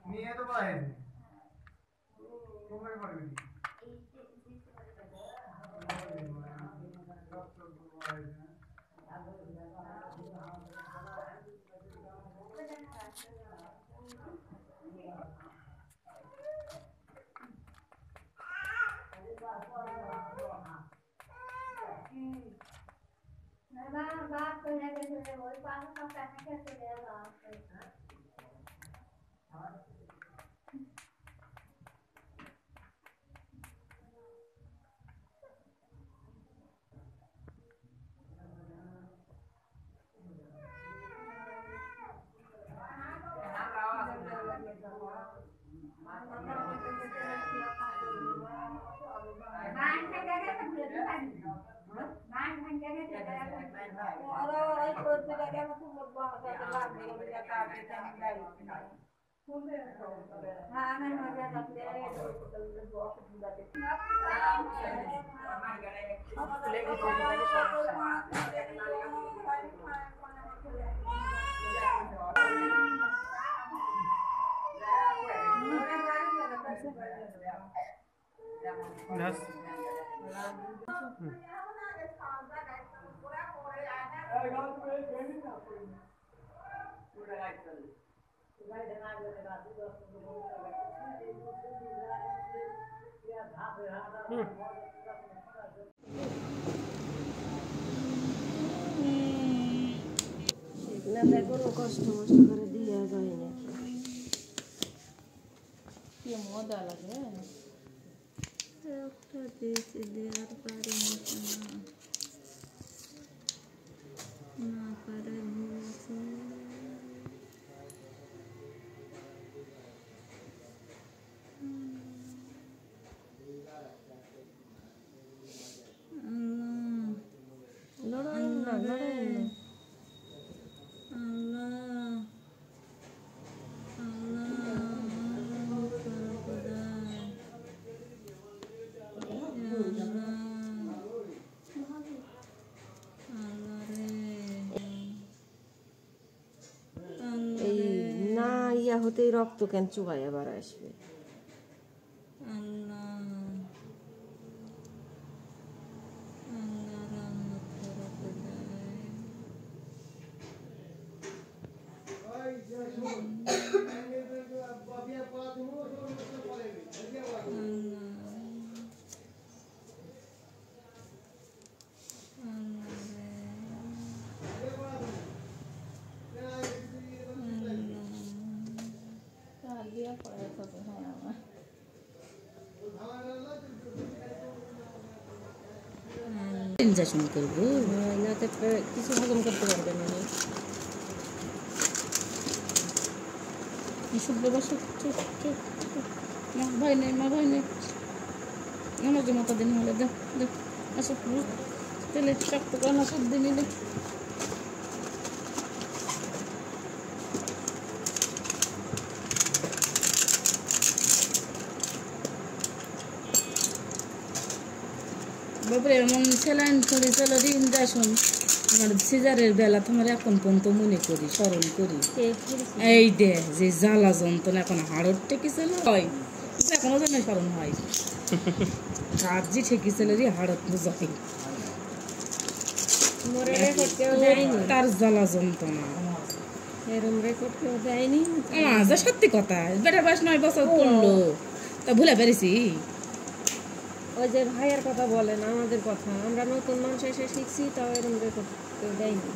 নিয়ে তো বাইরে তোমরা পারবে बात तो है कि वो पास का पैसा कैसे देगा কোনো কষ্ট মষ্ট করে দিয়া যায় না কি মজা লাগে একটা দিয়েছে দেওয়ার পারি না পারার হয়েছে লড়াই না লড়াই না হতেই রক্ত কেন চুবাই আবার আসবে ইনজেকশন করবো না তো কিছু হজম করতে পারবে না ভাই নেই মা ভাই নেই আমাকে মতো দিন হলে দেখ দেখ আসো তেলে শক্ত কানা সব দিন নিলে বাপরে এমন স্যালাইন করি চলো ইনজেকশন আমার সিজারের বেলা তোমার এখন পর্যন্ত মনে করি স্মরণ করি এই দে যে জ্বালা যন্ত্রণা এখন হাড়র ঠেকিছিল হয় এখনো যেন স্মরণ হয় কার যে ঠেকিছিল রে হাড়ত বুঝাই তার জ্বালা যন্ত্রণা এরম রেকর্ড কেউ দেয়নি যা সত্যি কথা বেটার বয়স 9 বছর পড়লো তা ভুলে পেরেছি ওই যে ভাইয়ের কথা বলে না আমাদের কথা আমরা নতুন মানুষ এসে শিখছি তাও এরকম রেকর্ড কেউ দেয়নি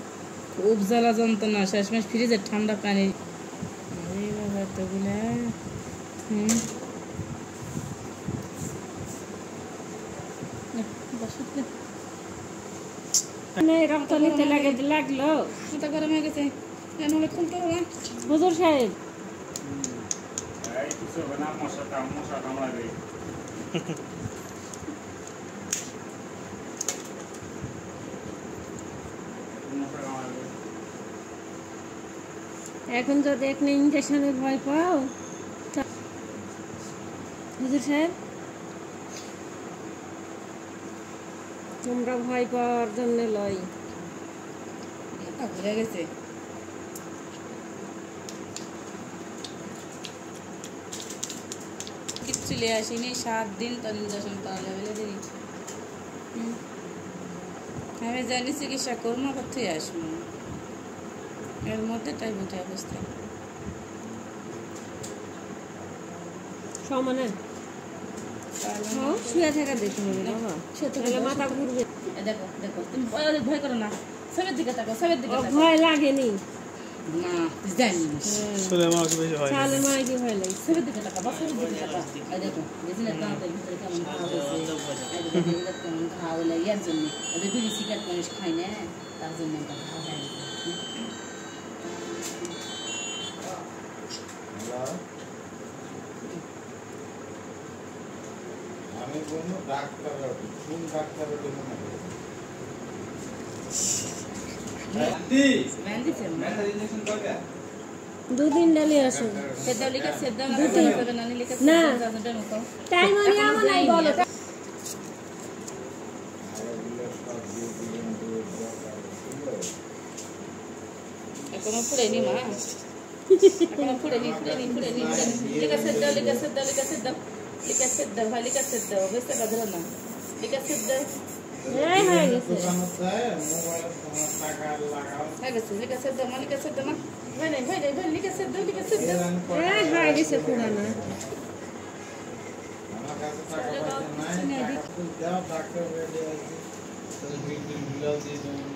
খুব জ্বালা যন্ত্রণা শেষমেশ ফ্রিজের ঠান্ডা পানি রক্ত নিতে লাগলো গরম হয়ে গেছে খুলতে হবে হুজুর সাহেব এখন যদি এখানে ইনজেকশনের ভয় পাও হুজুর সাহেব তোমরা ভয় পাওয়ার জন্য লই ভুলে গেছে কিচ্ছু লিয়ে আসিনি 7 দিন তো ইঞ্জেকশন করা লেভেলে দিই আমি জানি চিকিৎসা করবো কোথায় আসবো এর মধ্যে তাই বুঝে অবস্থা সমানে শুয়ে থাকা দেখতে হবে বাবা তাহলে মাথা ঘুরবে দেখো দেখো তুমি ভয় করো না সবের দিকে তাকাও সবের দিকে তাকাও ভয় লাগেনি না জানি চলে আমার কি বেশি হয় তাহলে মা কি ভয় লাগে সবের দিকে তাকাও সবের দিকে তাকাও এই দেখো দেখলে দাঁতের ভিতরে কেমন ঘা হয়েছে এই দেখো কেমন ঘা হলো ইয়ার জন্য ওদের বিড়ি সিগারেট মানুষ খায় না তার জন্য ঘা হয়ে গেছে আমি বলবো ডাক্তার কোন ডাক্তারের জন্য দুদিন ডালি আসো সেদ্ধ লিখে সেদ্ধ না লিখে না টাইম আমি আমার নাই বলো এখনো ফুড়েনি মা এখনো ফুড়েনি লিখে সেদ্ধ ভাই লিখে সেদ্ধ বুঝতে পারো না লিখে সেদ্ধ এই হয়ে গেছে হয়ে গেছে লিখে সেদ্ধ মা লিখে সেদ্ধ মা ভাই লিখে সেদ্ধ এই হয়ে গেছে পুরানা আমার কাছে টাকা পয়সা নাই দাও ডাক্তার রেডি আছে তাহলে বিল বিলাও দিয়ে দাও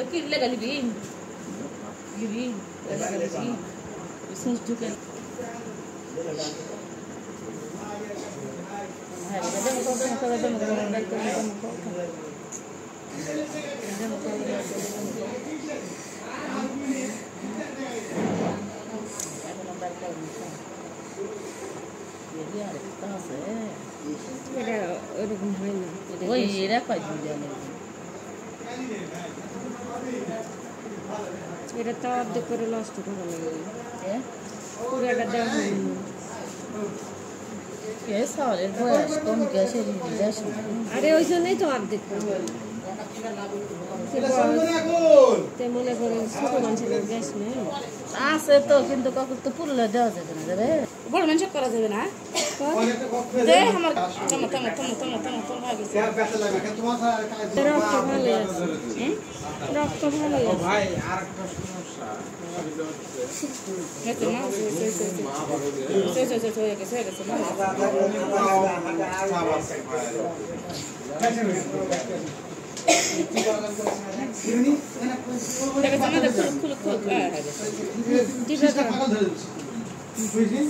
কি লেগে লিবি সুস ঢুকে এটা ওরকম হয় না ওই এরা কয় এটা তো অর্ধেক করে নষ্ট করা লাগে পুরাটা দেওয়া হয়নি শহরের বয়স কম গ্যাসের আরে ওই জন্যই তো অর্ধেক মনে করেন ছোট মানুষের গ্যাস নেই আছে তো কিন্তু কাকুর তো পুরুলে দেওয়া যাবে না যাবে বড় মানুষ করা যাবে না আমার রক্ত ভালো আছে রক্ত ভালো আছে ভাই আরেকটা সমস্যা দিবে